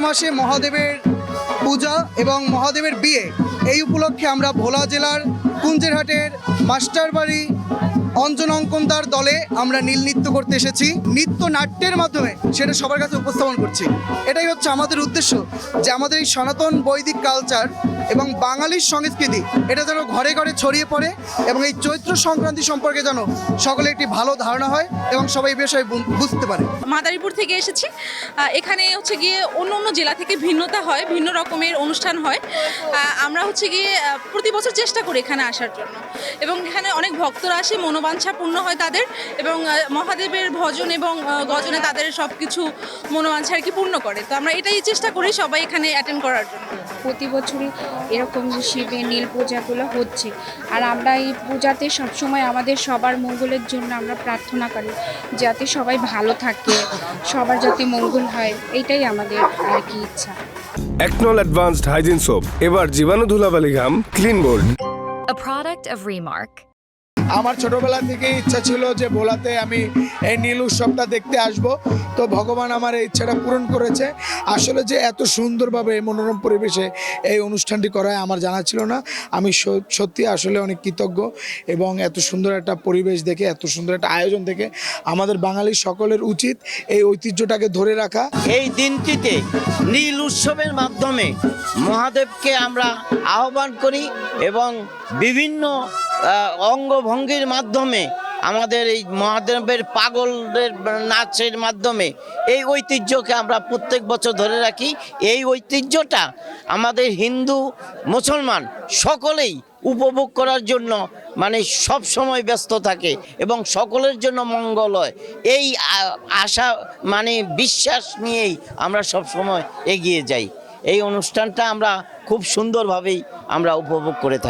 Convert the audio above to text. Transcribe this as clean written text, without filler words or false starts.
মাসে মহাদেবের পূজা এবং মহাদেবের বিয়ে। এই উপলক্ষে আমরা ভোলা জেলার কুঞ্জেরহাটের মাস্টারবাড়ি অঞ্জন অঙ্কনদার দলে আমরা নীল নৃত্য করতে এসেছি। নৃত্য নাট্যের মাধ্যমে সেটা সবার কাছে উপস্থাপন করছি। এটাই হচ্ছে আমাদের উদ্দেশ্য, যে আমাদের এই সনাতন বৈদিক কালচার এবং বাঙালির সংস্কৃতি এটা যেন ঘরে ঘরে ছড়িয়ে পড়ে এবং এই চৈত্র সংক্রান্তি সম্পর্কে যেন সকলে একটি ভালো ধারণা হয় এবং সবাই এই বিষয়ে বুঝতে পারে। মাদারীপুর থেকে এসেছি। এখানে হচ্ছে গিয়ে অন্য অন্য জেলা থেকে ভিন্নতা হয়, ভিন্ন রকমের অনুষ্ঠান হয়। আমরা হচ্ছে গিয়ে প্রতি বছর চেষ্টা করি এখানে আসার জন্য, এবং এখানে অনেক ভক্তরা আসে, মনোবাঞ্ছা পূর্ণ হয় তাদের, এবং মহাদেবের ভজন এবং গজনে তাদের সব কিছু মনোবাঞ্ছা আর কি পূর্ণ করে। তো আমরা এটাই চেষ্টা করি সবাই এখানে অ্যাটেন্ড করার জন্য। প্রতি বছরই এরকম যে শিবের নীল পূজাগুলো হচ্ছে, আর আমরা এই পূজাতে সবসময় আমাদের সবার মঙ্গলের জন্য আমরা প্রার্থনা করি, যাতে সবাই ভালো থাকে, সবার যাতে মঙ্গল হয়, এইটাই আমাদের আর কি ইচ্ছা। একনল অ্যাডভান্সড হাইজিন সোপ এবার জীবাণু ধুলাবালি ঘাম clean bold. A product of Remark. আমার ছোটবেলা থেকে ইচ্ছা ছিল যে ভোলাতে আমি এই নীল উৎসবটা দেখতে আসব, তো ভগবান আমার এই ইচ্ছাটা পূরণ করেছে। আসলে যে এত সুন্দরভাবে মনোরম পরিবেশে এই অনুষ্ঠানটি করা হয় আমার জানা ছিল না। আমি সত্যি আসলে অনেক কৃতজ্ঞ, এবং এত সুন্দর একটা পরিবেশ দেখে, এত সুন্দর একটা আয়োজন দেখে আমাদের বাঙালির সকলের উচিত এই ঐতিহ্যটাকে ধরে রাখা। এই দিনটিতে নীল উৎসবের মাধ্যমে মহাদেবকে আমরা আহ্বান করি এবং বিভিন্ন অঙ্গভঙ্গির মাধ্যমে আমাদের এই মহাদেবের পাগলদের নাচের মাধ্যমে এই ঐতিহ্যকে আমরা প্রত্যেক বছর ধরে রাখি। এই ঐতিহ্যটা আমাদের হিন্দু মুসলমান সকলেই উপভোগ করার জন্য মানে সব সময় ব্যস্ত থাকে এবং সকলের জন্য মঙ্গল হয়, এই আশা মানে বিশ্বাস নিয়েই আমরা সব সময় এগিয়ে যাই। এই অনুষ্ঠানটা আমরা খুব সুন্দরভাবেই আমরা উপভোগ করে থাকি।